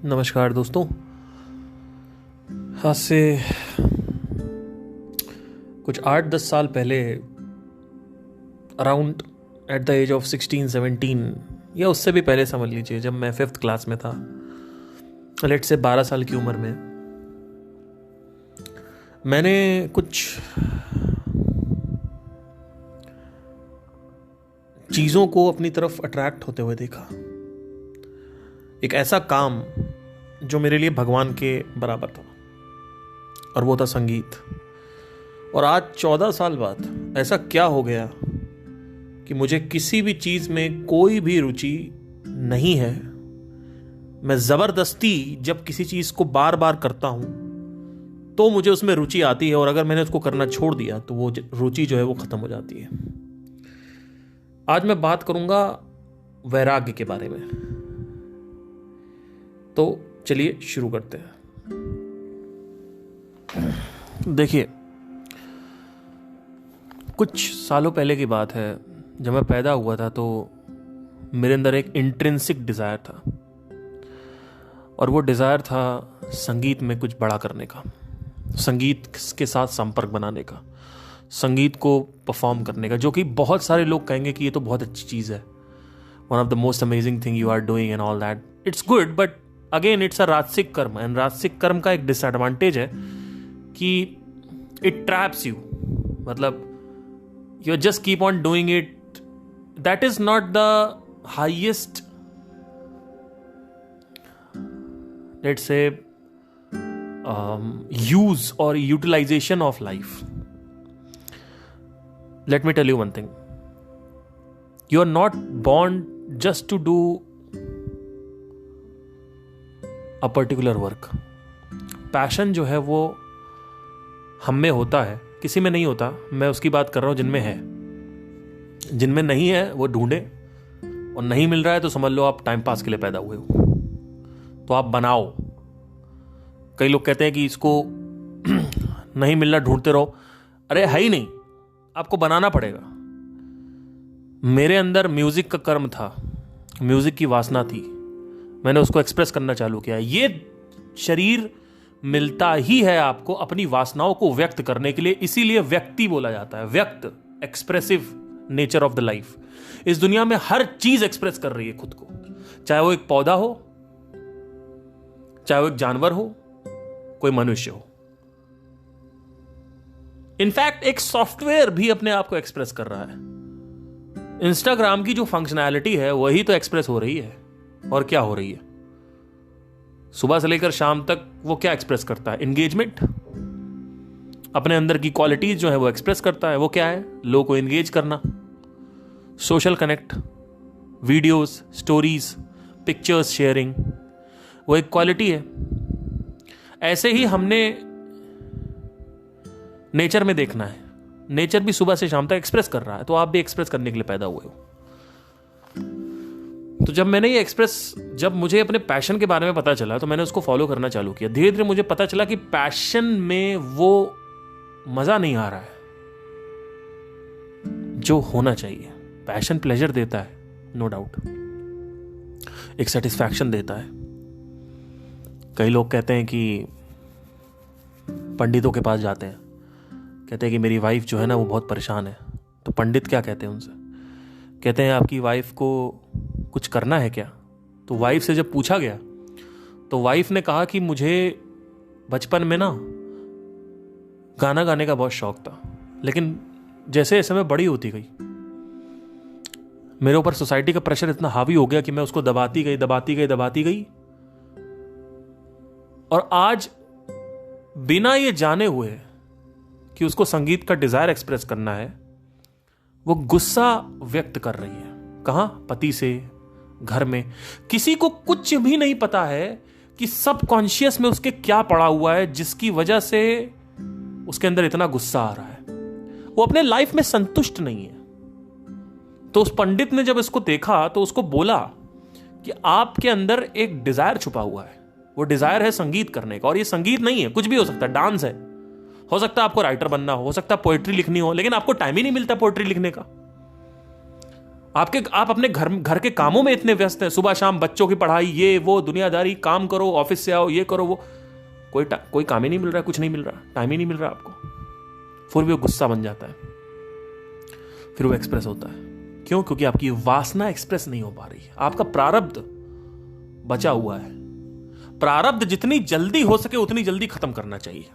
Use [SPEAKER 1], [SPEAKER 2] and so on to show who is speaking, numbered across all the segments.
[SPEAKER 1] नमस्कार दोस्तों। आज से कुछ 8-10 साल पहले, around eight the age of 16-17 या उससे भी पहले समझ लीजिए, जब मैं 5th क्लास में था, लेट से 12 साल की उम्र में, मैंने कुछ चीज़ों को अपनी तरफ अट्रैक्ट होते हुए देखा। एक ऐसा काम जो मेरे लिए भगवान के बराबर था, और वो था संगीत। और आज 14 साल बाद ऐसा क्या हो गया कि मुझे किसी भी चीज़ में कोई भी रुचि नहीं है। मैं ज़बरदस्ती जब किसी चीज़ को बार बार करता हूँ तो मुझे उसमें रुचि आती है, और अगर मैंने उसको करना छोड़ दिया तो वो रुचि जो है वो ख़त्म हो जाती है। आज मैं बात करूँगा वैराग्य के बारे में। तो चलिए शुरू करते हैं। देखिए, कुछ सालों पहले की बात है, जब मैं पैदा हुआ था तो मेरे अंदर एक इंट्रिंसिक डिज़ायर था, और वो डिज़ायर था संगीत में कुछ बड़ा करने का, संगीत के साथ संपर्क बनाने का, संगीत को परफॉर्म करने का, जो कि बहुत सारे लोग कहेंगे कि ये तो बहुत अच्छी चीज़ है, one of the most amazing thing you are doing and all that, it's good, but again it's a राजसिक कर्म। एंड राजसिक कर्म का एक डिसएडवांटेज है कि इट ट्रैप्स यू, मतलब you just keep on doing it. That is not the highest, let's say, use or utilization of life. Let me tell you one thing, you are not born just to do a particular work. Passion जो है वो हम में होता है, किसी में नहीं होता। मैं उसकी बात कर रहा हूं जिनमें है, जिनमें नहीं है वो ढूंढे, और नहीं मिल रहा है तो समझ लो आप टाइम पास के लिए पैदा हुए हो, तो आप बनाओ। कई लोग कहते हैं कि इसको नहीं मिल रहा, ढूंढते रहो। अरे है ही नहीं, आपको बनाना पड़ेगा। मेरे अंदर म्यूजिक का कर्म था, म्यूजिक की वासना थी, मैंने उसको एक्सप्रेस करना चालू किया। ये शरीर मिलता ही है आपको अपनी वासनाओं को व्यक्त करने के लिए, इसीलिए व्यक्ति बोला जाता है। व्यक्त, expressive nature of the life. इस दुनिया में हर चीज एक्सप्रेस कर रही है खुद को, चाहे वो एक पौधा हो, चाहे वो एक जानवर हो, कोई मनुष्य हो। इनफैक्ट एक सॉफ्टवेयर भी अपने आप को एक्सप्रेस कर रहा है। इंस्टाग्राम की जो फंक्शनैलिटी है वही तो एक्सप्रेस हो रही है। और क्या हो रही है? सुबह से लेकर शाम तक वो क्या एक्सप्रेस करता है? एंगेजमेंट। अपने अंदर की क्वालिटीज जो है वो एक्सप्रेस करता है। वो क्या है? लोगों को एंगेज करना, social connect, videos, stories, pictures sharing, वो एक क्वालिटी है। ऐसे ही हमने नेचर में देखना है। नेचर भी सुबह से शाम तक एक्सप्रेस कर रहा है, तो आप भी एक्सप्रेस करने के लिए पैदा हुए हो। तो जब मुझे अपने पैशन के बारे में पता चला तो मैंने उसको फॉलो करना चालू किया। धीरे धीरे मुझे पता चला कि पैशन में वो मजा नहीं आ रहा है जो होना चाहिए। पैशन प्लेजर देता है, नो डाउट, एक सेटिस्फैक्शन देता है। कई लोग कहते हैं कि पंडितों के पास जाते हैं, कहते हैं कि मेरी वाइफ जो है ना वो बहुत परेशान है। तो पंडित क्या कहते हैं उनसे? कहते हैं आपकी वाइफ को कुछ करना है क्या? तो वाइफ से जब पूछा गया तो वाइफ ने कहा कि मुझे बचपन में ना गाना गाने का बहुत शौक था, लेकिन जैसे जैसे मैं बड़ी होती गई मेरे ऊपर सोसाइटी का प्रेशर इतना हावी हो गया कि मैं उसको दबाती गई, और आज बिना ये जाने हुए कि उसको संगीत का डिजायर एक्सप्रेस करना है, वो गुस्सा व्यक्त कर रही है। कहां? पति से, घर में। किसी को कुछ भी नहीं पता है कि सबकॉन्शियस में उसके क्या पड़ा हुआ है जिसकी वजह से उसके अंदर इतना गुस्सा आ रहा है। वो अपने लाइफ में संतुष्ट नहीं है। तो उस पंडित ने जब इसको देखा तो उसको बोला कि आपके अंदर एक डिजायर छुपा हुआ है। वो डिजायर है संगीत करने का, और ये संगीत नहीं है, कुछ भी हो सकता है, डांस है, हो सकता है आपको राइटर बनना हो सकता है पोएट्री लिखनी हो, लेकिन आपको टाइम ही नहीं मिलता पोएट्री लिखने का। आप अपने घर के कामों में इतने व्यस्त हैं, सुबह शाम बच्चों की पढ़ाई, ये वो दुनियादारी, काम करो, ऑफिस से आओ, ये करो वो, कोई काम ही नहीं मिल रहा, कुछ नहीं मिल रहा, टाइम ही नहीं मिल रहा आपको। फिर भी वो गुस्सा बन जाता है, फिर वो एक्सप्रेस होता है। क्यों? क्योंकि आपकी वासना एक्सप्रेस नहीं हो पा रही है, आपका प्रारब्ध बचा हुआ है। प्रारब्ध जितनी जल्दी हो सके उतनी जल्दी खत्म करना चाहिए।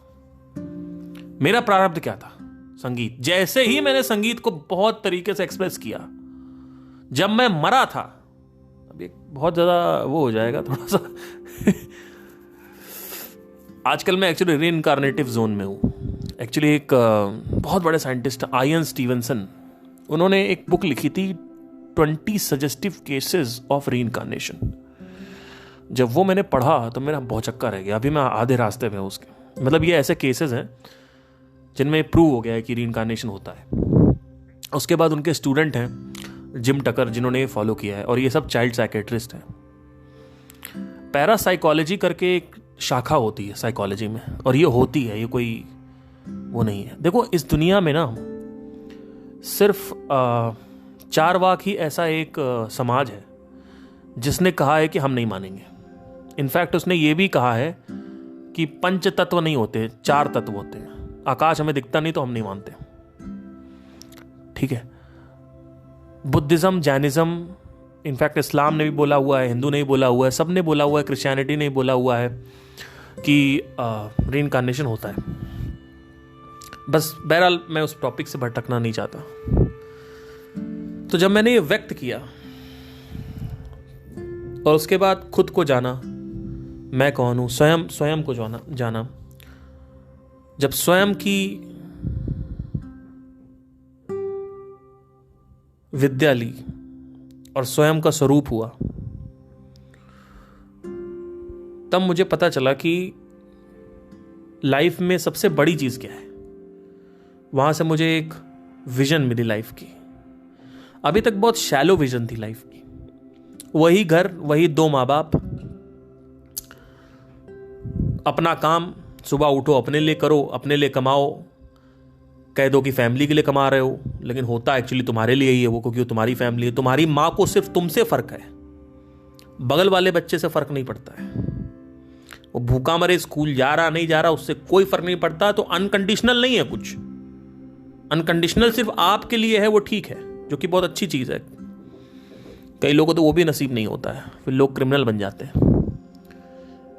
[SPEAKER 1] मेरा प्रारब्ध क्या था? संगीत। जैसे ही मैंने संगीत को बहुत तरीके से एक्सप्रेस किया, जब मैं मरा था, अब एक बहुत ज्यादा वो हो जाएगा थोड़ा सा आजकल मैं एक्चुअली रीइंकार्नेटिव जोन में हूं। एक्चुअली एक बहुत बड़े साइंटिस्ट आयन स्टीवनसन, उन्होंने एक बुक लिखी थी 20 सजेस्टिव केसेस ऑफ रीइंकार्नेशन। जब वो मैंने पढ़ा तो मेरा भौचक्का रह गया। अभी मैं आधे रास्ते में हूं उसके। मतलब ये ऐसे केसेस हैं जिनमें प्रूव हो गया है कि रीइंकार्नेशन होता है। उसके बाद उनके स्टूडेंट हैं जिम टकर, जिन्होंने ये फॉलो किया है, और ये सब चाइल्ड साइकेट्रिस्ट हैं। पैरासाइकोलॉजी करके एक शाखा होती है साइकोलॉजी में, और ये होती है, ये कोई वो नहीं है। देखो, इस दुनिया में ना सिर्फ चारवाक ही ऐसा एक समाज है जिसने कहा है कि हम नहीं मानेंगे। इनफैक्ट उसने ये भी कहा है कि पंच तत्व नहीं होते, 4 तत्व होते हैं। आकाश हमें दिखता नहीं तो हम नहीं मानते, ठीक है। बुद्धिज्म, जैनिज्म, इनफैक्ट इस्लाम ने भी बोला हुआ है, हिंदू ने भी बोला हुआ है, सब ने बोला हुआ है, क्रिश्चियनिटी ने भी बोला हुआ है कि रीइंकार्नेशन होता है। बस बहरहाल मैं उस टॉपिक से भटकना नहीं चाहता। तो जब मैंने ये व्यक्त किया और उसके बाद खुद को जाना, मैं कौन हूं, स्वयं को जाना, जब स्वयं की विद्या ली और स्वयं का स्वरूप हुआ, तब मुझे पता चला कि लाइफ में सबसे बड़ी चीज क्या है। वहां से मुझे एक विजन मिली लाइफ की। अभी तक बहुत शैलो विजन थी लाइफ की। वही घर, वही 2 माँ बाप, अपना काम, सुबह उठो अपने लिए करो, अपने लिए कमाओ, कह दो कि फैमिली के लिए कमा रहे हो, लेकिन होता एक्चुअली तुम्हारे लिए ही है वो, क्योंकि वो तुम्हारी फैमिली है। तुम्हारी माँ को सिर्फ तुमसे फर्क है, बगल वाले बच्चे से फर्क नहीं पड़ता है। वो भूखा मरे, स्कूल जा रहा नहीं जा रहा, उससे कोई फर्क नहीं पड़ता। तो अनकंडीशनल नहीं है कुछ, अनकंडीशनल सिर्फ आपके लिए है, वो ठीक है, जो कि बहुत अच्छी चीज है। कई लोगों को तो वो भी नसीब नहीं होता है, फिर लोग क्रिमिनल बन जाते हैं।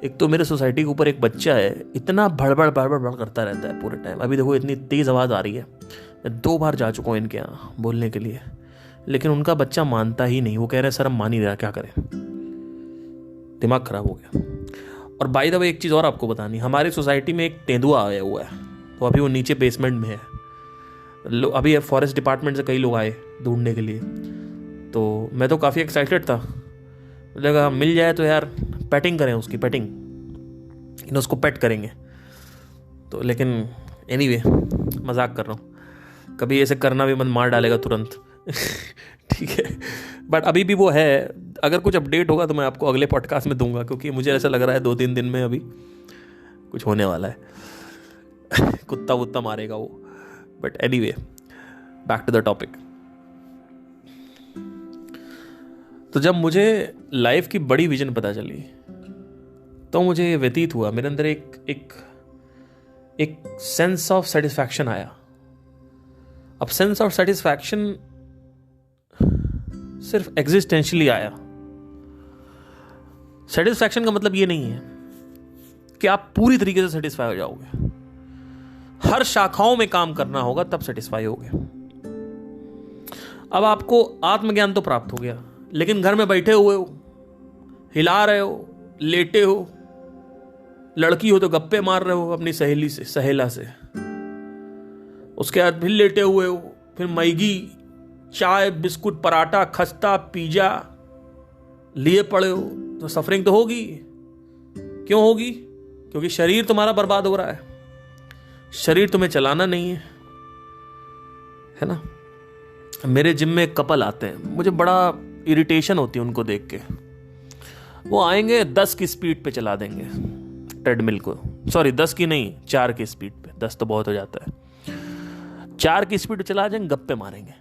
[SPEAKER 1] एक तो मेरे सोसाइटी के ऊपर एक बच्चा है, इतना भड़बड़ करता रहता है पूरे टाइम। अभी देखो इतनी तेज आवाज आ रही है, मैं 2 बार जा चुका हूँ इनके यहाँ बोलने के लिए, लेकिन उनका बच्चा मानता ही नहीं। वो कह रहे हैं सर हम मान ही रहा, क्या करें, दिमाग खराब हो गया। और बाय द वे एक चीज और आपको बतानी, हमारी सोसाइटी में एक तेंदुआ आया हुआ है, तो अभी वो नीचे बेसमेंट में है। अभी फॉरेस्ट डिपार्टमेंट से कई लोग आए ढूंढने के लिए, तो मैं तो काफ़ी एक्साइटेड था। लगा मिल जाए तो यार पेटिंग करें, उसकी पेटिंग, उसको पेट करेंगे। तो लेकिन एनीवे मजाक कर रहा हूँ, कभी ऐसे करना भी मन मार डालेगा तुरंत ठीक है। बट अभी भी वो है। अगर कुछ अपडेट होगा तो मैं आपको अगले पॉडकास्ट में दूंगा, क्योंकि मुझे ऐसा लग रहा है 2-3 दिन में अभी कुछ होने वाला है कुत्ता वुत्ता मारेगा वो। But anyway back to the topic. तो जब मुझे लाइफ की बड़ी विजन पता चली तो मुझे ये व्यतीत हुआ, मेरे अंदर एक सेंस ऑफ सेटिस्फैक्शन आया। अब सेंस ऑफ सेटिस्फैक्शन सिर्फ एग्जिस्टेंशियली आया। सेटिस्फैक्शन का मतलब ये नहीं है कि आप पूरी तरीके से सेटिस्फाई हो जाओगे, हर शाखाओं में काम करना होगा तब सेटिस्फाई होगे। अब आपको आत्मज्ञान तो प्राप्त हो गया, लेकिन घर में बैठे हुए हो, हिला रहे हो, लेटे हो, लड़की हो तो गप्पे मार रहे हो अपनी सहेली से, सहेला से, उसके बाद फिर लेटे हुए हो, फिर मैगी, चाय, बिस्कुट, पराठा, खस्ता, पिज्जा लिए पड़े हो, तो सफरिंग तो होगी। क्यों होगी? क्योंकि शरीर तुम्हारा बर्बाद हो रहा है, शरीर तुम्हें चलाना नहीं है ना। मेरे जिम में एक कपल आते हैं, मुझे बड़ा इरिटेशन होती है उनको देख के। वो आएंगे 10 की स्पीड पे चला देंगे ट्रेडमिल को, सॉरी 10 की नहीं, 4 की स्पीड पे, 10 तो बहुत हो जाता है, 4 की स्पीड पे चला जाएंगे, गप्पे मारेंगे।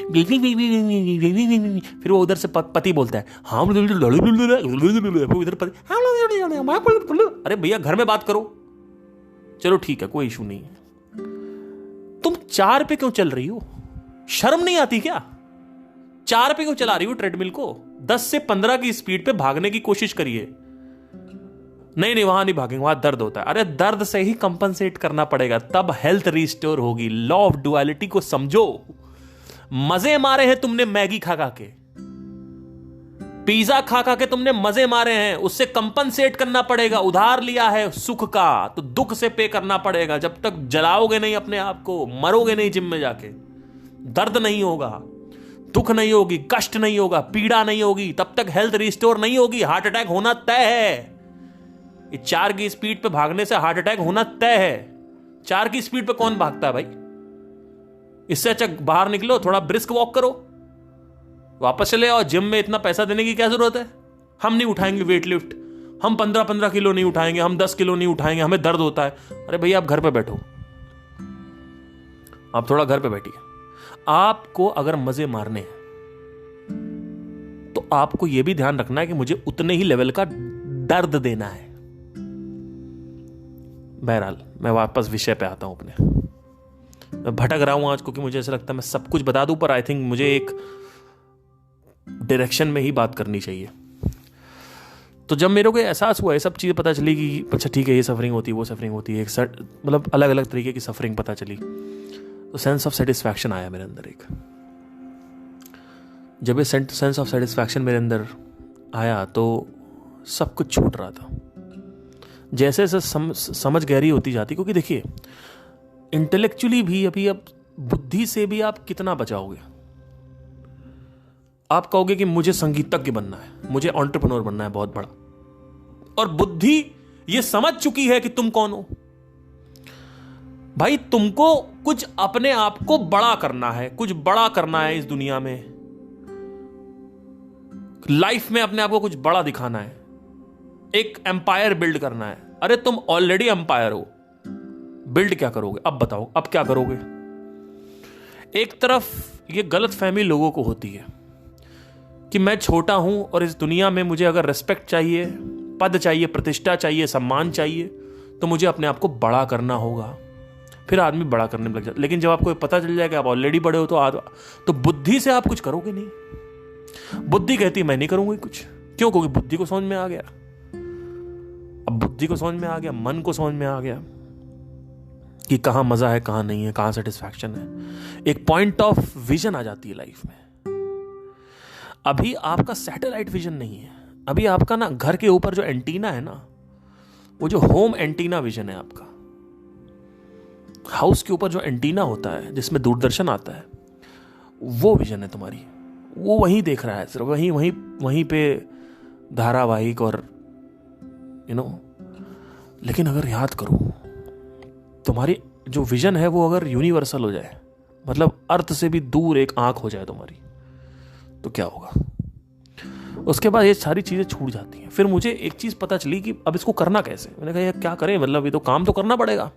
[SPEAKER 1] फिर वो उधर से पति बोलता है हाँ, इधर पति, अरे भैया घर में बात करो। चलो ठीक है, कोई इशू नहीं है। तुम 4 पे क्यों चल रही हो? शर्म नहीं आती क्या? 4 पे क्यों चला रही हो ट्रेडमिल को? 10 से 15 की स्पीड पे भागने की कोशिश करिए। नहीं वहां नहीं भागेंगे, वहां दर्द होता है। अरे दर्द से ही कंपनसेट करना पड़ेगा, तब हेल्थ रिस्टोर होगी। लॉ ऑफ डुअलिटी को समझो। मजे मारे हैं तुमने मैगी खा खा के, पिज्जा खा खा के तुमने मजे मारे हैं, उससे कंपनसेट करना पड़ेगा। उधार लिया है सुख का तो दुख से पे करना पड़ेगा। जब तक जलाओगे नहीं अपने आप को, मरोगे नहीं जिम में जाके, दर्द नहीं होगा, दुख नहीं होगी, कष्ट नहीं होगा, पीड़ा नहीं होगी, तब तक हेल्थ रिस्टोर नहीं होगी। हार्ट अटैक होना तय है। ये 4 की स्पीड पे भागने से हार्ट अटैक होना तय है। 4 की स्पीड पे कौन भागता है भाई? इससे अच्छा बाहर निकलो, थोड़ा ब्रिस्क वॉक करो, वापस चले आओ। जिम में इतना पैसा देने की क्या जरूरत है? हम नहीं उठाएंगे वेट लिफ्ट, हम 15-15 किलो नहीं उठाएंगे, हम 10 किलो नहीं उठाएंगे, हमें दर्द होता है। अरे भैया आप घर पे बैठो, आप थोड़ा घर पे बैठिए। आपको अगर मजे मारने हैं तो आपको यह भी ध्यान रखना है कि मुझे उतने ही लेवल का दर्द देना है। बहरहाल मैं वापस विषय पे आता हूं अपने। मैं भटक रहा हूं आज क्योंकि मुझे ऐसा लगता है मैं सब कुछ बता दूं, पर आई थिंक मुझे एक डायरेक्शन में ही बात करनी चाहिए। तो जब मेरे को एहसास हुआ, ये सब चीज़ें पता चली कि अच्छा ठीक है, ये सफरिंग होती है, वो सफरिंग होती है, एक मतलब अलग अलग तरीके की सफरिंग पता चली, तो सेंस ऑफ सेटिस्फैक्शन आया मेरे अंदर एक। जब ये सेंस ऑफ सेटिस्फैक्शन मेरे अंदर आया तो सब कुछ छूट रहा था। जैसे जैसे समझ गहरी होती जाती, क्योंकि देखिए इंटेलेक्चुअली भी अभी अब बुद्धि से भी आप कितना बचाओगे? आप कहोगे कि मुझे संगीतज्ञ बनना है, मुझे एंटरप्रेन्योर बनना है बहुत बड़ा, और बुद्धि ये समझ चुकी है कि तुम कौन हो। भाई तुमको कुछ अपने आप को बड़ा करना है, कुछ बड़ा करना है इस दुनिया में, लाइफ में अपने आप को कुछ बड़ा दिखाना है, एक एम्पायर बिल्ड करना है। अरे तुम ऑलरेडी एम्पायर हो, बिल्ड क्या करोगे? अब बताओ, अब क्या करोगे? एक तरफ ये गलत फहमी लोगों को होती है कि मैं छोटा हूं और इस दुनिया में मुझे अगर रिस्पेक्ट चाहिए, पद चाहिए, प्रतिष्ठा चाहिए, सम्मान चाहिए, तो मुझे अपने आप को बड़ा करना होगा। फिर आदमी बड़ा करने में लग जाता। लेकिन जब आपको पता चल जाए कि आप ऑलरेडी बड़े हो तो बुद्धि से आप कुछ करोगे नहीं। बुद्धि कहती मैं नहीं करूंगी कुछ। क्यों? क्योंकि बुद्धि को समझ में आ गया। अब बुद्धि को समझ में आ गया, मन को समझ में आ गया कि कहां मजा है, कहां नहीं है, कहां सेटिस्फैक्शन है। एक पॉइंट ऑफ विजन आ जाती है लाइफ में। अभी आपका सैटेलाइट विजन नहीं है, अभी आपका ना घर के ऊपर जो एंटीना है ना, वो जो होम एंटीना विजन है आपका, हाउस के ऊपर जो एंटीना होता है जिसमें दूरदर्शन आता है, वो विजन है तुम्हारी। वो वहीं देख रहा है, सिर्फ वहीं वहीं वहीं पे धारावाहिक और लेकिन अगर याद करो, तुम्हारी जो विजन है वो अगर यूनिवर्सल हो जाए, मतलब अर्थ से भी दूर एक आंख हो जाए तुम्हारी, तो क्या होगा? उसके बाद ये सारी चीजें छूट जाती हैं। फिर मुझे एक चीज पता चली कि अब इसको करना कैसे। मैंने कहा यार क्या करें, मतलब ये तो काम तो करना पड़ेगा,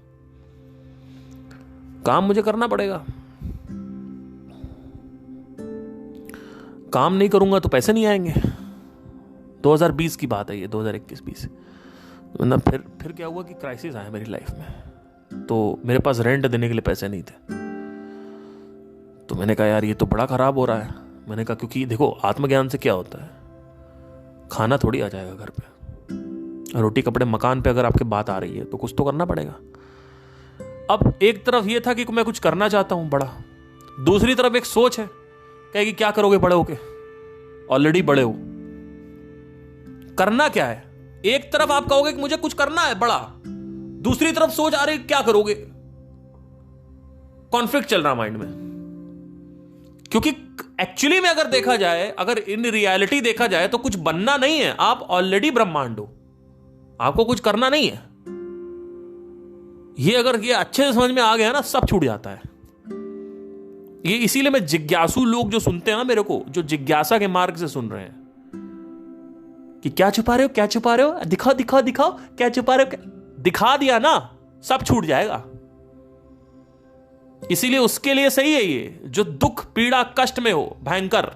[SPEAKER 1] काम मुझे करना पड़ेगा। काम नहीं करूंगा तो पैसे नहीं आएंगे। 2020 की बात है ये, 2021-20। मतलब फिर क्या हुआ कि क्राइसिस आया मेरी लाइफ में। तो मेरे पास रेंट देने के लिए पैसे नहीं थे। तो मैंने कहा यार ये तो बड़ा खराब हो रहा है। मैंने कहा क्योंकि देखो आत्मज्ञान से क्या होता है, खाना थोड़ी आ जाएगा घर पे, रोटी कपड़े मकान पे अगर आपके बात आ रही है तो कुछ तो करना पड़ेगा। अब एक तरफ ये था कि मैं कुछ करना चाहता हूं बड़ा, दूसरी तरफ एक सोच है कि क्या करोगे बड़े होके, ऑलरेडी बड़े हो, करना क्या है। एक तरफ आप कहोगे कि मुझे कुछ करना है बड़ा, दूसरी तरफ सोच आ रही क्या करोगे, कॉन्फ्लिक्ट चल रहा माइंड में। क्योंकि एक्चुअली में अगर देखा जाए, अगर इन रियलिटी देखा जाए तो कुछ बनना नहीं है, आप ऑलरेडी ब्रह्मांड हो, आपको कुछ करना नहीं है। ये अगर ये अच्छे से समझ में आ गया ना, सब छूट जाता है। ये इसीलिए मैं जिज्ञासु लोग जो सुनते हैं ना मेरे को, जो जिज्ञासा के मार्ग से सुन रहे हैं कि क्या छुपा रहे हो, क्या छुपा रहे हो, दिखाओ दिखाओ दिखाओ, क्या छुपा रहे हो, दिखा दिया ना सब छूट जाएगा। इसीलिए उसके लिए सही है ये, जो दुख पीड़ा कष्ट में हो, भयंकर,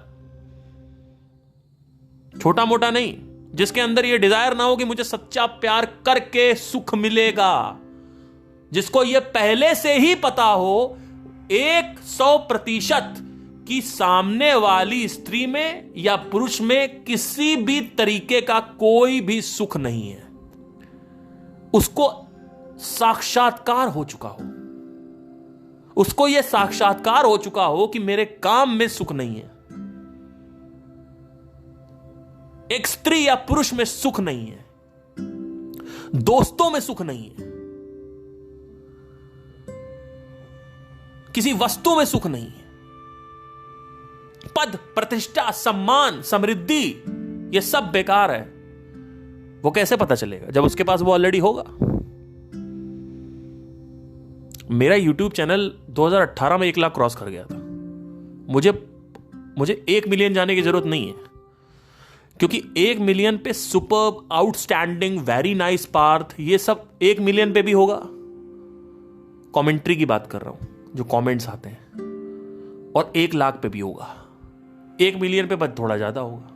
[SPEAKER 1] छोटा मोटा नहीं, जिसके अंदर ये डिजायर ना हो कि मुझे सच्चा प्यार करके सुख मिलेगा, जिसको ये पहले से ही पता हो 100% कि सामने वाली स्त्री में या पुरुष में किसी भी तरीके का कोई भी सुख नहीं है, उसको साक्षात्कार हो चुका हो, उसको यह साक्षात्कार हो चुका हो कि मेरे काम में सुख नहीं है, एक स्त्री या पुरुष में सुख नहीं है, दोस्तों में सुख नहीं है, किसी वस्तु में सुख नहीं है, पद प्रतिष्ठा सम्मान समृद्धि ये सब बेकार है। वो कैसे पता चलेगा जब उसके पास वो ऑलरेडी होगा। मेरा YouTube चैनल 2018 में 1 लाख क्रॉस कर गया था। मुझे 1 मिलियन जाने की जरूरत नहीं है, क्योंकि 1 मिलियन पे superb outstanding very nice Parth ये सब 1 मिलियन पे भी होगा। कमेंट्री की बात कर रहा हूं, जो कमेंट्स आते हैं, और 1 लाख पे भी होगा। 1 मिलियन पे बस थोड़ा ज्यादा होगा।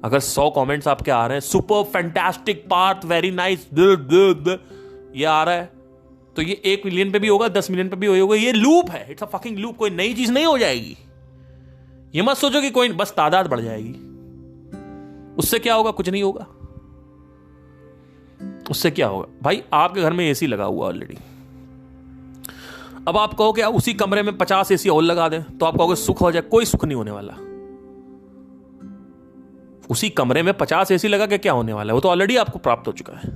[SPEAKER 1] अगर 100 कमेंट्स आपके आ रहे हैं, super fantastic Parth very nice ये आ रहा है, तो ये 1 मिलियन पे भी होगा, 10 मिलियन पे भी होगा। ये लूप है, इट्स अ फकिंग लूप। कोई नई चीज नहीं हो जाएगी। ये मत सोचो कि कोई बस तादाद बढ़ जाएगी, उससे क्या होगा? कुछ नहीं होगा। उससे क्या होगा भाई? आपके घर में एसी लगा हुआ ऑलरेडी, अब आप कहो कि आप उसी कमरे में 50 एसी और लगा दें, तो आप कहोगे सुख हो जाए। कोई सुख नहीं होने वाला। उसी कमरे में 50 एसी लगा के क्या होने वाला है? वो तो ऑलरेडी आपको प्राप्त हो चुका है।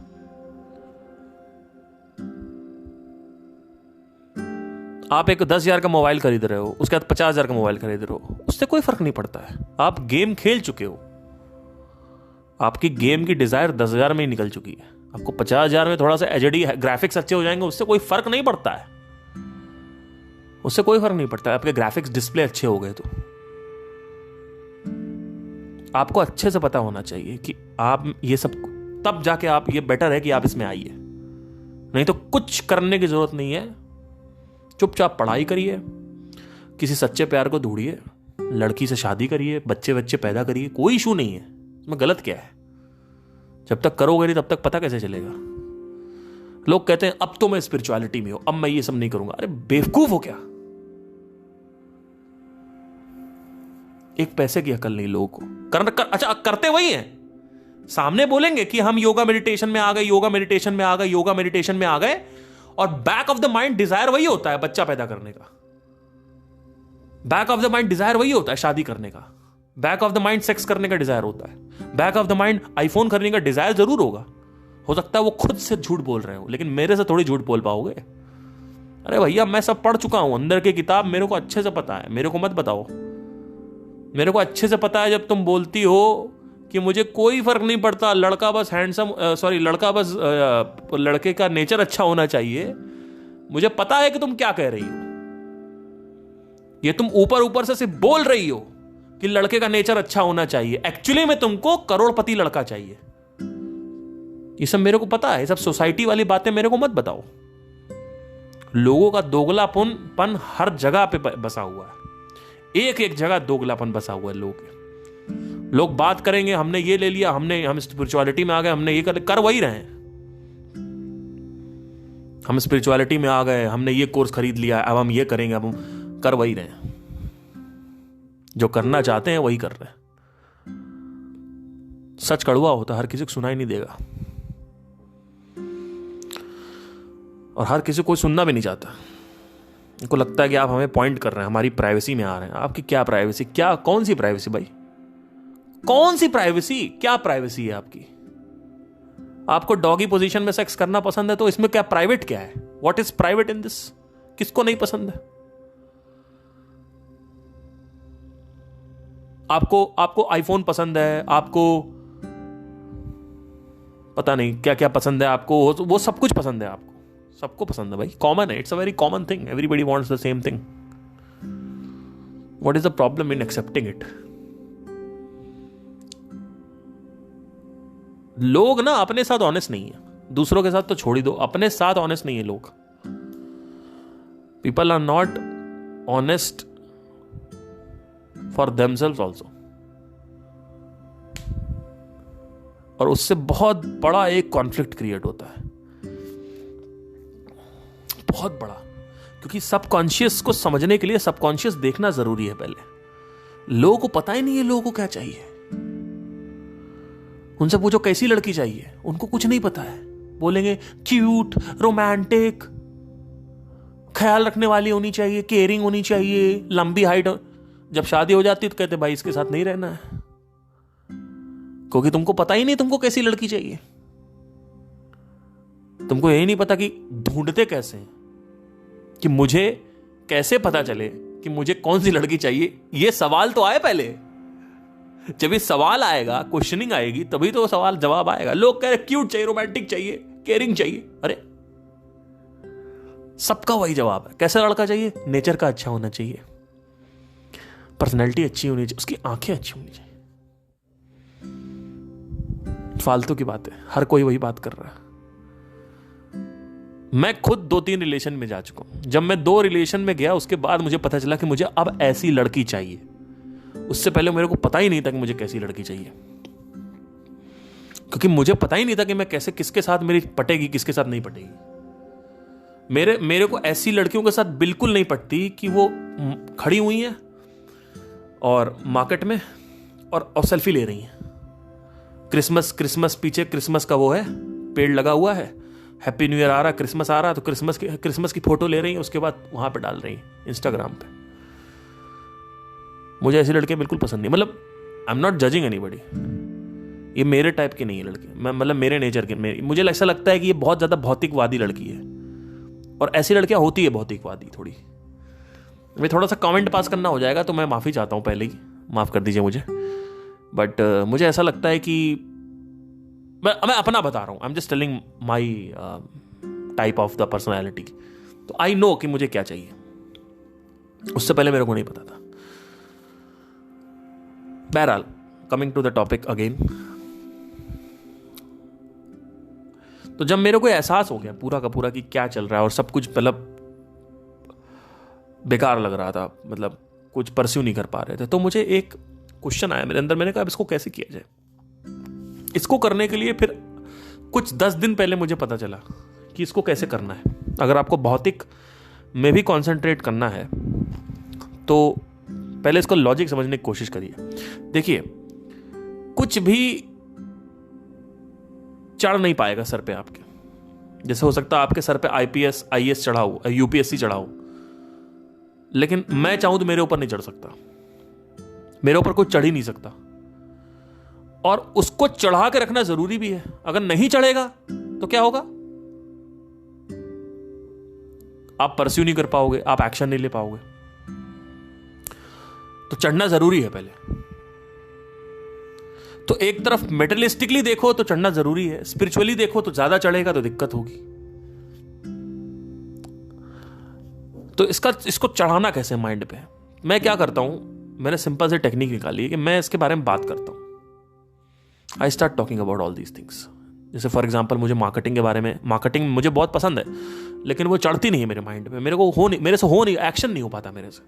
[SPEAKER 1] आप एक 10,000 का मोबाइल खरीद रहे हो, उसके बाद 50,000 का मोबाइल खरीद रहे हो, उससे कोई फर्क नहीं पड़ता है। आप गेम खेल चुके हो, आपकी गेम की डिजायर 10,000 में ही निकल चुकी है। आपको 50,000 में थोड़ा सा एचडी ग्राफिक्स अच्छे हो जाएंगे, उससे कोई फर्क नहीं पड़ता है। उससे कोई फर्क नहीं पड़ता है। आपके ग्राफिक्स डिस्प्ले अच्छे हो गए तो आपको अच्छे से पता होना चाहिए कि आप ये सब, तब जाके आप, ये बेटर है कि आप इसमें आइए। नहीं तो कुछ करने की जरूरत नहीं है। चुपचाप पढ़ाई करिए, किसी सच्चे प्यार को ढूंढिए, लड़की से शादी करिए, बच्चे बच्चे पैदा करिए, कोई इशू नहीं है। इसमें गलत क्या है? जब तक करोगे नहीं तब तक पता कैसे चलेगा? लोग कहते हैं अब तो मैं स्पिरिचुअलिटी में हूं, अब मैं ये सब नहीं करूंगा। अरे बेवकूफ हो क्या? एक पैसे की अकल नहीं लोगों को। अच्छा, करते वही हैं। सामने बोलेंगे कि हम योगा मेडिटेशन में आ गए, योगा मेडिटेशन में आ गए, योगा मेडिटेशन में आ गए, और back of the mind desire वही होता है बच्चा पैदा करने का। Back of the mind desire वही होता है शादी करने का। Back of the mind sex करने का डिजायर होता है। Back of the mind iPhone करने का डिजायर जरूर होगा। हो सकता है वो खुद से झूठ बोल रहे हो, लेकिन मेरे से थोड़ी झूठ बोल पाओगे। अरे भैया, मैं सब पढ़ चुका हूं, अंदर की किताब मेरे को अच्छे से पता है। मेरे को मत बताओ। मेरे को अच्छे से पता है जब तुम बोलती हो कि मुझे कोई फर्क नहीं पड़ता, लड़का बस हैंडसम, लड़का बस लड़के का नेचर अच्छा होना चाहिए। मुझे पता है कि तुम क्या कह रही हो। ये तुम ऊपर ऊपर से सिर्फ बोल रही हो कि लड़के का नेचर अच्छा होना चाहिए। एक्चुअली में तुमको करोड़पति लड़का चाहिए। ये सब मेरे को पता है। ये सब सोसाइटी वाली बातें मेरे को मत बताओ। लोगों का दोगलापन हर जगह पे बसा हुआ है। एक एक जगह दोगलापन बसा हुआ है। लोग बात करेंगे, हमने ये ले लिया, हम स्पिरिचुअलिटी में आ गए, हमने ये कर वही रहे हैं। हम स्पिरिचुअलिटी में आ गए, हमने ये कोर्स खरीद लिया, अब हम ये करेंगे, अब हम कर वही रहे हैं। जो करना चाहते हैं वही कर रहे हैं। सच कड़वा होता है, हर किसी को सुनाई नहीं देगा, और हर किसी को सुनना भी नहीं चाहता। उनको लगता है कि आप हमें पॉइंट कर रहे हैं, हमारी प्राइवेसी में आ रहे हैं। आपकी क्या प्राइवेसी? क्या कौन सी प्राइवेसी भाई? कौन सी प्राइवेसी? क्या प्राइवेसी है आपकी? आपको डॉगी पोजीशन में सेक्स करना पसंद है, तो इसमें क्या प्राइवेट क्या है? What is private in this? किसको नहीं पसंद है? आपको आईफोन पसंद है, आपको पता नहीं क्या क्या पसंद है, आपको वो सब कुछ पसंद है। आपको सबको पसंद है भाई, कॉमन है। It's a very common thing. Everybody wants the same thing. What is the problem in accepting it? लोग ना अपने साथ ऑनेस्ट नहीं है। दूसरों के साथ तो छोड़ ही दो, अपने साथ ऑनेस्ट नहीं है लोग। People are not honest for themselves also, और उससे बहुत बड़ा एक कॉन्फ्लिक्ट क्रिएट होता है, बहुत बड़ा। क्योंकि सबकॉन्शियस को समझने के लिए सबकॉन्शियस देखना जरूरी है। पहले लोगों को पता ही नहीं है लोगों को क्या चाहिए। उनसे पूछो कैसी लड़की चाहिए, उनको कुछ नहीं पता है। बोलेंगे क्यूट, रोमांटिक, ख्याल रखने वाली होनी चाहिए, केयरिंग होनी चाहिए, लंबी हाइट। जब शादी हो जाती है तो कहते भाई इसके साथ नहीं रहना है, क्योंकि तुमको पता ही नहीं तुमको कैसी लड़की चाहिए। तुमको यही नहीं पता कि ढूंढते कैसे हैं, कि मुझे कैसे पता चले कि मुझे कौन सी लड़की चाहिए। ये सवाल तो आए पहले। जब ये सवाल आएगा, क्वेश्चनिंग आएगी, तभी तो सवाल जवाब आएगा। लोग कह रहे क्यूट चाहिए, रोमांटिक चाहिए, केयरिंग चाहिए। अरे सबका वही जवाब है। कैसा लड़का चाहिए? नेचर का अच्छा होना चाहिए, पर्सनैलिटी अच्छी होनी चाहिए, उसकी आंखें अच्छी होनी चाहिए। फालतू की बात है, हर कोई वही बात कर रहा है। मैं खुद 2-3 रिलेशन में जा चुका हूं। जब मैं 2 रिलेशन में गया, उसके बाद मुझे पता चला कि मुझे अब ऐसी लड़की चाहिए। उससे पहले मेरे को पता ही नहीं था कि मुझे कैसी लड़की चाहिए, क्योंकि मुझे पता ही नहीं था कि मैं कैसे, किसके साथ मेरी पटेगी, किसके साथ नहीं पटेगी। मेरे को ऐसी लड़कियों के साथ बिल्कुल नहीं पटती कि वो खड़ी हुई हैं और मार्केट में और सेल्फी ले रही हैं। क्रिसमस पीछे क्रिसमस का वो है, पेड़ लगा हुआ है, हैप्पी न्यू ईयर आ रहा, क्रिसमस आ रहा, तो क्रिसमस की फोटो ले रही हैं, उसके बाद वहां पे डाल रही हैं इंस्टाग्राम पे। मुझे ऐसी लड़कियां बिल्कुल पसंद नहीं। मतलब I am not judging anybody, ये मेरे टाइप की नहीं है लड़की। मैं मतलब मेरे नेचर की, मुझे ऐसा लगता है कि ये बहुत ज्यादा भौतिकवादी लड़की है, और ऐसी लड़कियां होती है भौतिकवादी थोड़ी। मैं थोड़ा सा कमेंट पास करना हो जाएगा तो मैं माफी चाहता हूं, पहले ही माफ कर दीजिए मुझे। बट मुझे ऐसा लगता है कि मैं अपना बता रहा हूं, I am just telling my type of the personality. तो आई नो कि मुझे क्या चाहिए, उससे पहले मेरे को नहीं पता था। बहरहाल, coming to the topic again, तो जब मेरे को एहसास हो गया पूरा का पूरा कि क्या चल रहा है और सब कुछ मतलब बेकार लग रहा था, मतलब कुछ परस्यू नहीं कर पा रहे थे, तो मुझे एक क्वेश्चन आया मेरे अंदर। मैंने कहा अब इसको कैसे किया जाए। इसको करने के लिए फिर कुछ 10 दिन पहले मुझे पता चला कि इसको कैसे करना है। अगर आपको भौतिक में भी कंसंट्रेट करना है तो पहले इसको लॉजिक समझने की कोशिश करिए। देखिए, कुछ भी चढ़ नहीं पाएगा सर पे आपके। जैसे हो सकता है आपके सर पे IPS IAS चढ़ा हो, UPSC चढ़ा हो, लेकिन मैं चाहूं तो मेरे ऊपर नहीं चढ़ सकता, मेरे ऊपर कोई चढ़ ही नहीं सकता। और उसको चढ़ा के रखना जरूरी भी है। अगर नहीं चढ़ेगा तो क्या होगा? आप परस्यू नहीं कर पाओगे, आप एक्शन नहीं ले पाओगे। तो चढ़ना जरूरी है पहले। तो एक तरफ मेटेरियलिस्टिकली देखो तो चढ़ना जरूरी है, स्पिरिचुअली देखो तो ज्यादा चढ़ेगा तो दिक्कत होगी। तो इसको चढ़ाना कैसे माइंड पे? मैं क्या करता हूं, मैंने सिंपल से टेक्निक निकाली है कि मैं इसके बारे में बात करता हूं। I start talking about all these things. जैसे फॉर एग्जाम्पल, मुझे मार्केटिंग के बारे में, मार्केटिंग मुझे बहुत पसंद है, लेकिन वो चढ़ती नहीं है मेरे माइंड पे। मेरे से हो नहीं, एक्शन नहीं हो पाता मेरे से।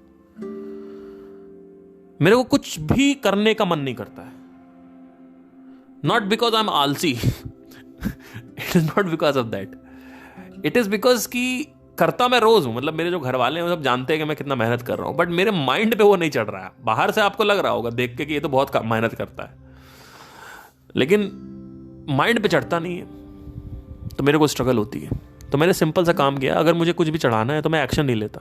[SPEAKER 1] मेरे को कुछ भी करने का मन नहीं करता है। नॉट बिकॉज आई एम आलसी, it is not because of that, it is because कि करता मैं रोज हूं। मतलब मेरे जो घर वाले हैं वो सब जानते हैं कि मैं कितना मेहनत कर रहा हूं, बट मेरे माइंड पे वो नहीं चढ़ रहा है। बाहर से आपको लग रहा होगा देख के कि ये तो बहुत मेहनत करता है, लेकिन माइंड पे चढ़ता नहीं है, तो मेरे को स्ट्रगल होती है। तो मैंने सिंपल सा काम किया, अगर मुझे कुछ भी चढ़ाना है तो मैं एक्शन नहीं लेता।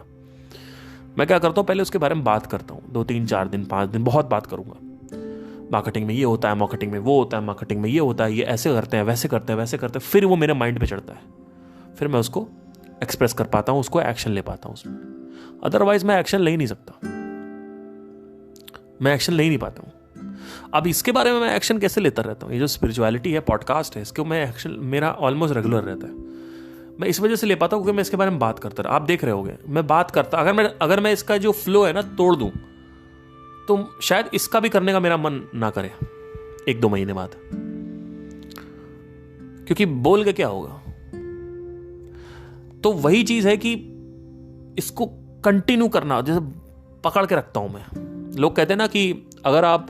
[SPEAKER 1] मैं क्या करता हूँ, पहले उसके बारे में बात करता हूँ 2-3-4 दिन 5 दिन, बहुत बात करूंगा। मार्केटिंग में ये होता है, मार्केटिंग में वो होता है, मार्केटिंग में ये होता है, ये ऐसे करते हैं, वैसे करते हैं, वैसे करते हैं। फिर वो मेरे माइंड पे चढ़ता है, फिर मैं उसको एक्सप्रेस कर पाता हूँ, उसको एक्शन ले पाता हूँ उसमें। अदरवाइज मैं एक्शन ले ही नहीं सकता, मैं एक्शन ले ही नहीं पाता हूँ। अब इसके बारे में मैं एक्शन कैसे लेता रहता हूँ? ये जो स्पिरिचुअलिटी है, पॉडकास्ट है, इसको मैं एक्शन मेरा ऑलमोस्ट रेगुलर रहता है। मैं इस वजह से ले पाता हूँ क्योंकि मैं इसके बारे में बात करता रहा। आप देख रहे होगे मैं बात करता, अगर मैं इसका जो फ्लो है ना तोड़ दूं, तो शायद इसका भी करने का मेरा मन ना करे 1-2 महीने बाद, क्योंकि बोल के क्या होगा। तो वही चीज है कि इसको कंटिन्यू करना, जैसे पकड़ के रखता हूं मैं। लोग कहते हैं ना कि अगर आप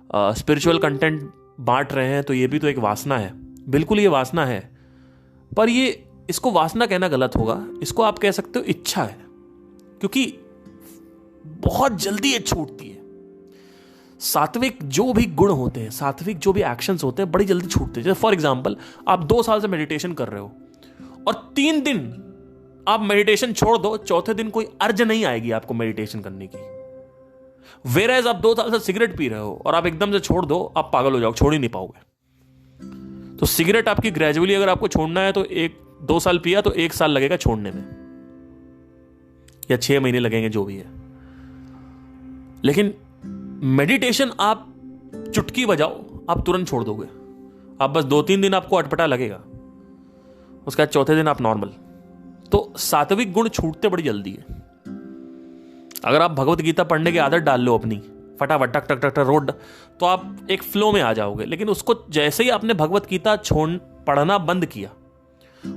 [SPEAKER 1] स्पिरिचुअल कंटेंट बांट रहे हैं तो ये भी तो एक वासना है। बिल्कुल ये वासना है, पर ये इसको वासना कहना गलत होगा, इसको आप कह सकते हो इच्छा है, क्योंकि बहुत जल्दी ये छूटती है। सात्विक जो भी गुण होते हैं, सात्विक जो भी एक्शंस होते हैं, बड़ी जल्दी छूटते हैं। जैसे फॉर एग्जांपल, आप 2 साल से मेडिटेशन कर रहे हो और 3 दिन आप मेडिटेशन छोड़ दो, चौथे दिन कोई अर्ज नहीं आएगी आपको मेडिटेशन करने की। वेरएज आप 2 साल से सिगरेट पी रहे हो और आप एकदम से छोड़ दो, आप पागल हो जाओ, छोड़ ही नहीं पाओगे। तो सिगरेट आपकी ग्रेजुअली अगर आपको छोड़ना है तो 1-2 साल पिया तो 1 साल लगेगा छोड़ने में, या 6 महीने लगेंगे, जो भी है। लेकिन मेडिटेशन आप चुटकी बजाओ, आप तुरंत छोड़ दोगे। आप बस 2-3 दिन आपको अटपटा लगेगा, उसके बाद चौथे दिन आप नॉर्मल। तो सात्विक गुण छूटते बड़ी जल्दी है। अगर आप भगवत गीता पढ़ने की आदत डाल लो अपनी, फटाफट टक टक टक टक रोड, तो आप एक फ्लो में आ जाओगे। लेकिन उसको जैसे ही आपने भगवत गीता पढ़ना बंद किया,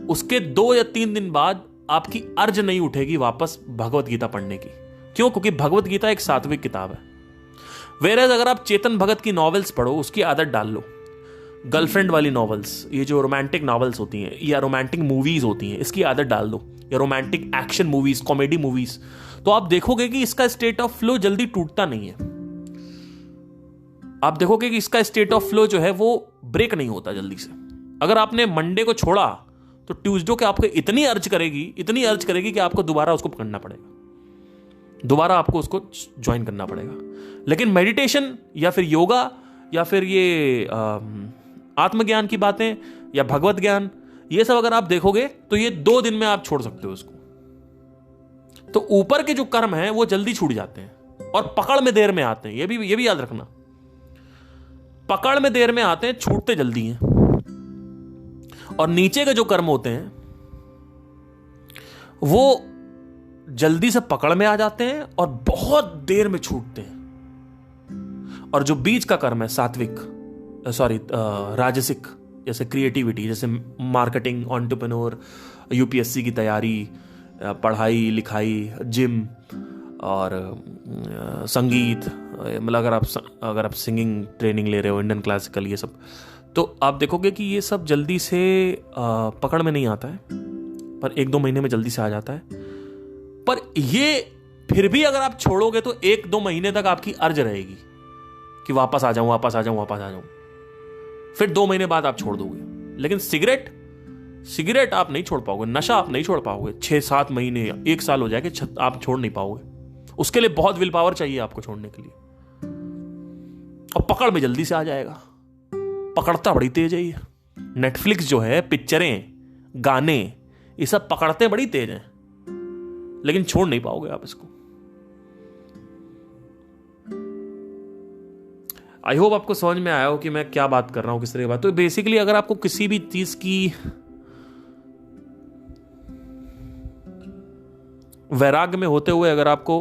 [SPEAKER 1] उसके 2 या 3 दिन बाद आपकी अर्ज नहीं उठेगी वापस भगवत गीता पढ़ने की। क्यों? क्योंकि भगवत गीता एक सात्विक किताब है। वेरएज अगर आप चेतन भगत की नॉवेल्स पढ़ो, उसकी आदत डाल लो, गर्लफ्रेंड वाली नॉवेल्स, ये जो रोमांटिक नॉवेल्स होती हैं या रोमांटिक मूवीज होती हैं, इसकी आदत डाल दो, या romantic action movies, comedy movies, तो आप देखोगे कि इसका स्टेट ऑफ फ्लो जल्दी टूटता नहीं है। आप देखोगे कि इसका स्टेट ऑफ फ्लो जो है वो ब्रेक नहीं होता जल्दी से। अगर आपने मंडे को छोड़ा तो ट्यूसडे के आपको इतनी अर्ज करेगी कि आपको दोबारा उसको पकड़ना पड़ेगा, दोबारा आपको उसको ज्वाइन करना पड़ेगा। लेकिन मेडिटेशन या फिर योगा या फिर ये आत्मज्ञान की बातें या भगवत ज्ञान, ये सब अगर आप देखोगे तो ये 2 दिन में आप छोड़ सकते हो उसको। तो ऊपर के जो कर्म हैं वो जल्दी छूट जाते हैं और पकड़ में देर में आते हैं। ये भी याद रखना, पकड़ में देर में आते हैं, छूटते जल्दी हैं। और नीचे के जो कर्म होते हैं वो जल्दी से पकड़ में आ जाते हैं और बहुत देर में छूटते हैं। और जो बीच का कर्म है सात्विक, राजसिक, जैसे क्रिएटिविटी, जैसे मार्केटिंग, एंटरप्रेन्योर, यूपीएससी की तैयारी, पढ़ाई लिखाई, जिम और संगीत, मतलब अगर आप सिंगिंग ट्रेनिंग ले रहे हो, इंडियन क्लासिकल, ये सब, तो आप देखोगे कि ये सब जल्दी से पकड़ में नहीं आता है, पर 1-2 महीने में जल्दी से आ जाता है। पर ये फिर भी अगर आप छोड़ोगे तो 1-2 महीने तक आपकी अर्ज रहेगी कि वापस आ जाऊं। फिर 2 महीने बाद आप छोड़ दोगे। लेकिन सिगरेट आप नहीं छोड़ पाओगे, नशा आप नहीं छोड़ पाओगे। 6-7 महीने या 1 साल हो जाएगा, आप छोड़ नहीं पाओगे। उसके लिए बहुत विल पावर चाहिए आपको छोड़ने के लिए, और पकड़ में जल्दी से आ जाएगा। पकड़ता बड़ी तेज है ये। नेटफ्लिक्स जो है, पिक्चरें, गाने, ये सब पकड़ते बड़ी तेज हैं, लेकिन छोड़ नहीं पाओगे आप इसको। आई होप आपको समझ में आया हो कि मैं क्या बात कर रहा हूं, किस तरह की बात। तो बेसिकली अगर आपको किसी भी चीज की वैराग्य में होते हुए अगर आपको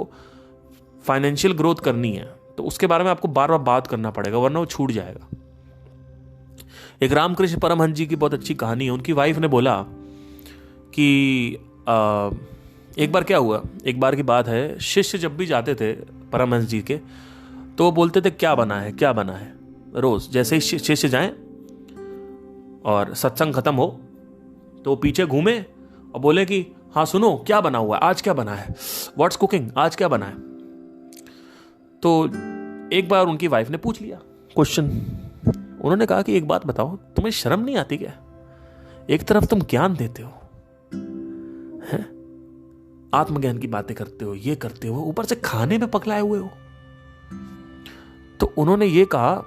[SPEAKER 1] फाइनेंशियल ग्रोथ करनी है तो उसके बारे में आपको बार बार बात करना पड़ेगा, वरना वो छूट जाएगा। एक रामकृष्ण परमहंस जी की बहुत अच्छी कहानी है। उनकी वाइफ ने बोला कि एक बार क्या हुआ, एक बार की बात है, शिष्य जब भी जाते थे परमहंस जी के तो वो बोलते थे क्या बना है। रोज जैसे ही शिष्य जाएं और सत्संग खत्म हो तो पीछे घूमे और बोले कि हाँ सुनो, क्या बना हुआ है आज, क्या बना है, व्हाट्स कुकिंग, आज क्या बना है। तो एक बार उनकी वाइफ ने पूछ लिया क्वेश्चन। उन्होंने कहा कि एक बात बताओ, तुम्हें शर्म नहीं आती क्या? एक तरफ तुम ज्ञान देते हो, हैं, आत्मज्ञान की बातें करते हो, ये करते हो, ऊपर से खाने में पकड़ाए हुए हो। तो उन्होंने ये कहा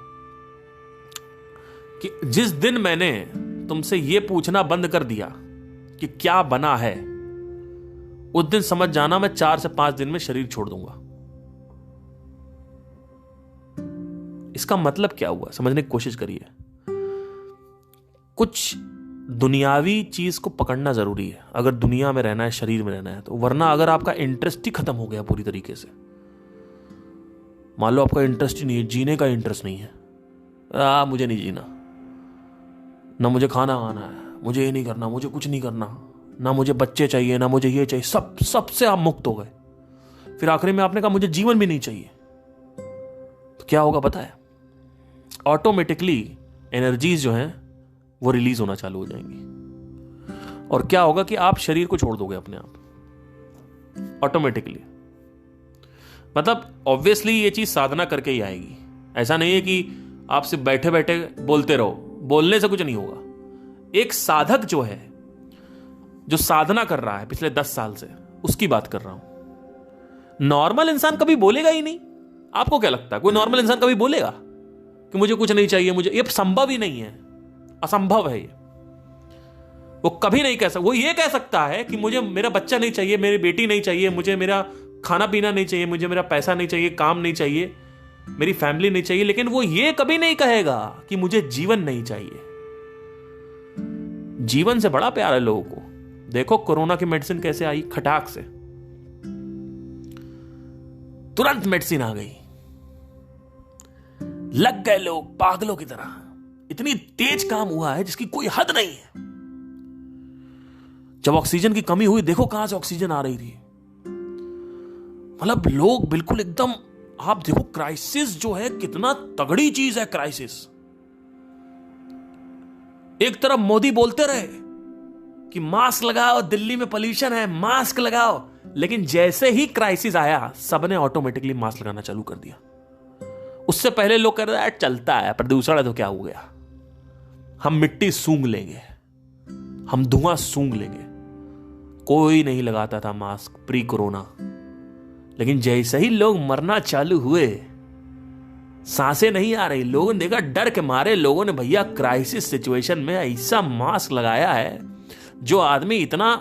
[SPEAKER 1] कि जिस दिन मैंने तुमसे ये पूछना बंद कर दिया कि क्या बना है, उस दिन समझ जाना मैं 4 से 5 दिन में शरीर छोड़ दूंगा। इसका मतलब क्या हुआ, समझने की कोशिश करिए। कुछ दुनियावी चीज को पकड़ना जरूरी है अगर दुनिया में रहना है, शरीर में रहना है तो, वरना अगर आपका इंटरेस्ट ही खत्म हो गया पूरी तरीके से, मान लो आपका इंटरेस्ट ही नहीं है, जीने का इंटरेस्ट नहीं है, मुझे नहीं जीना, ना मुझे खाना है, मुझे ये नहीं करना, मुझे कुछ नहीं करना, ना मुझे बच्चे चाहिए, ना मुझे ये चाहिए, सबसे आप मुक्त हो गए। फिर आखिरी में आपने कहा मुझे जीवन भी नहीं चाहिए, तो क्या होगा पता है? ऑटोमेटिकली एनर्जीज जो हैं वो रिलीज होना चालू हो जाएंगी, और क्या होगा कि आप शरीर को छोड़ दोगे अपने आप ऑटोमेटिकली। मतलब ऑब्वियसली ये चीज साधना करके ही आएगी। ऐसा नहीं है कि आप सिर्फ बैठे बैठे बोलते रहो, बोलने से कुछ नहीं होगा। एक साधक जो है, जो साधना कर रहा है पिछले 10 साल से, उसकी बात कर रहा हूं। नॉर्मल इंसान कभी बोलेगा ही नहीं। आपको क्या लगता है कोई नॉर्मल इंसान कभी बोलेगा कि मुझे कुछ नहीं चाहिए? मुझे, ये संभव ही नहीं है, असंभव है ये। वो कभी नहीं कह सकता। वो ये कह सकता है कि मुझे मेरा बच्चा नहीं चाहिए, मेरी बेटी नहीं चाहिए, मुझे मेरा खाना पीना नहीं चाहिए, मुझे मेरा पैसा नहीं चाहिए, काम नहीं चाहिए, मेरी फैमिली नहीं चाहिए, लेकिन वो ये कभी नहीं कहेगा कि मुझे जीवन नहीं चाहिए। जीवन से बड़ा प्यार है लोगों को। देखो कोरोना की मेडिसिन कैसे आई, खटाक से तुरंत मेडिसिन आ गई, लग गए लोग पागलों की तरह। इतनी तेज काम हुआ है जिसकी कोई हद नहीं है। जब ऑक्सीजन की कमी हुई, देखो कहां से ऑक्सीजन आ रही थी। मतलब लोग बिल्कुल एकदम, आप देखो क्राइसिस जो है कितना तगड़ी चीज है। क्राइसिस, एक तरफ मोदी बोलते रहे कि मास्क लगाओ, दिल्ली में पोल्यूशन है, मास्क लगाओ, लेकिन जैसे ही क्राइसिस आया सबने ऑटोमेटिकली मास्क लगाना चालू कर दिया। उससे पहले लोग कह रहे थे चलता है, प्रदूषण है तो क्या हो गया, हम मिट्टी सूंघ लेंगे, हम धुआं सूंघ लेंगे। कोई नहीं लगाता था मास्क प्री कोरोना, लेकिन जैसे ही लोग मरना चालू हुए, सांसें नहीं आ रही, लोगों ने देखा, डर के मारे लोगों ने भैया क्राइसिस सिचुएशन में ऐसा मास्क लगाया है। जो आदमी इतना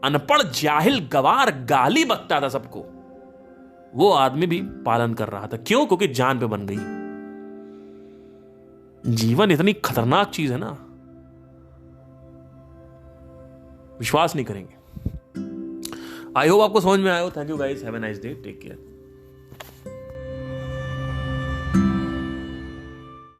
[SPEAKER 1] अनपढ़ जाहिल गवार गाली बकता था सबको, वो आदमी भी पालन कर रहा था। क्यों? क्योंकि जान पे बन गई। जीवन इतनी खतरनाक चीज है ना, विश्वास नहीं करेंगे। आई होप आपको समझ में आया हो। Thank you guys, have a nice day, take care.